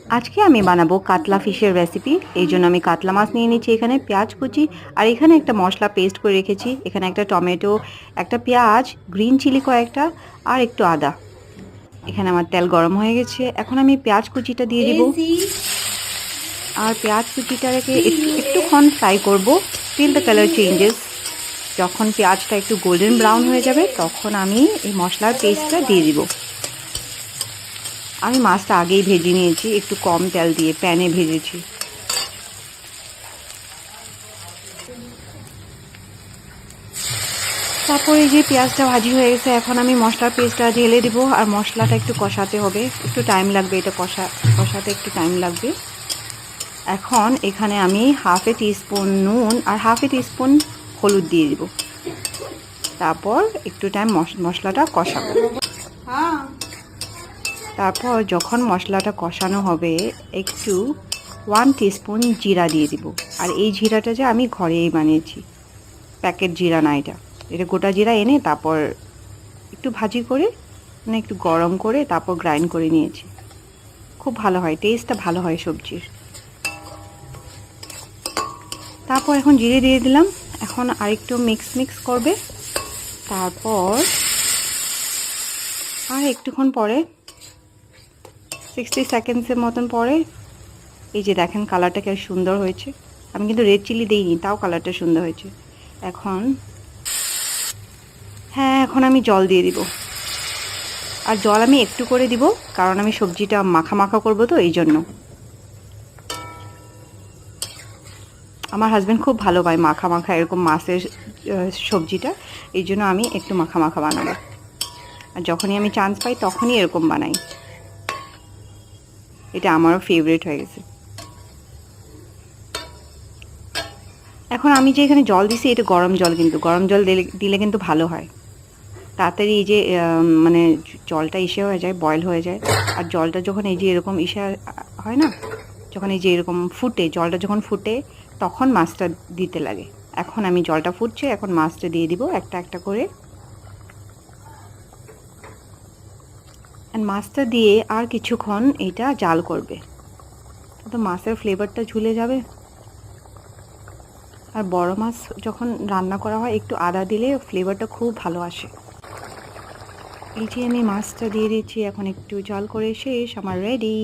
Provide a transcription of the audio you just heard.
আজকে আমি বানাবো কাতলা ফিশের রেসিপি। এই জন্য আমি কাতলা মাছ নিয়ে নিচ্ছি, এখানে পেঁয়াজ কুচি আর এখানে একটা মশলা পেস্ট করে রেখেছি। এখানে একটা টমেটো, একটা পেঁয়াজ, গ্রিন চিলি কয়েকটা আর একটু আদা। এখানে আমার তেল গরম হয়ে গেছে, এখন আমি পেঁয়াজ কুচিটা দিয়ে দিব। আর পেঁয়াজ কুচিটাকে একটুক্ষণ ফ্রাই করব টিল দ্য কালার চেঞ্জেস। যখন পেঁয়াজটা একটু গোল্ডেন ব্রাউন হয়ে যাবে তখন আমি এই মশলার পেস্টটা দিয়ে দিব। আমি মাছটা আগেই ভেজে নিয়েছি, একটু কম তেল দিয়ে প্যানে ভেজেছি। তারপরে এই যে পেঁয়াজটা ভাজি হয়ে গেছে, এখন আমি মশলার পেস্টটা ঢেলে দিব। আর মশলাটা একটু কষাতে হবে, একটু টাইম লাগবে, এটা কষাতে একটু টাইম লাগবে। এখন এখানে আমি হাফ এ টিস্পুন নুন আর হাফ এ টিস্পুন হলুদ দিয়ে দিব। তারপর একটু টাইম মশলাটা কষাবো। তারপর যখন মশলাটা কষানো হবে একটু 1 টিস্পুন জিরা দিয়ে দিব। আর এই জিরাটা যে আমি ঘরেই বানিয়েছি, প্যাকেট জিরা না, এটা গোটা জিরা এনে তারপর একটু ভাজি করে, মানে একটু গরম করে তারপর গ্রাইন্ড করে নিয়েছি। খুব ভালো হয়, টেস্টটা ভালো হয় সবজির। তারপর এখন জিরে দিয়ে দিলাম, এখন আরেকটু মিক্স করবে। তারপর আর একটুক্ষণ পরে 60 সেকেন্ডসের মতন পরে এই যে দেখেন কালারটা কি সুন্দর হয়েছে। আমি কিন্তু রেড চিলি দিইনি, তাও কালারটা সুন্দর হয়েছে। এখন আমি জল দিয়ে দিব। আর জল আমি একটু করে দিব, কারণ আমি সবজিটা মাখা মাখা করবো, তো এই জন্য। আমার হাজব্যান্ড খুব ভালো পায় মাখা মাখা এরকম মাছের সবজিটা, এই জন্য আমি একটু মাখা মাখা বানাবো। আর যখনই আমি চান্স পাই তখনই এরকম বানাই, এটা আমারও ফেভারিট হয়ে গেছে। এখন আমি যে এখানে জল দিছি এটা গরম জল, কিন্তু গরম জল দিলে কিন্তু ভালো হয়, তাড়াতাড়ি এই যে মানে জলটা হয়ে যায়, বয়েল হয়ে যায়। আর জলটা যখন এই যে এরকম হয় না, যখন এই যে এরকম ফুটে, জলটা যখন ফুটে তখন মাছটা দিতে লাগে। এখন আমি জলটা ফুটছে, এখন মাছটা দিয়ে দিব একটা একটা করে। মাছটা দিয়ে আর কিছুক্ষণ এটা জাল করবে, তো মাছের ফ্লেভারটা ঝুলে যাবে। আর বড় মাছ যখন রান্না করা হয় একটু আদা দিলে ফ্লেভারটা খুব ভালো আসে। এই যে আমি মাছটা দিয়ে দিচ্ছি, এখন একটু জাল করে শেষ, আমার রেডি।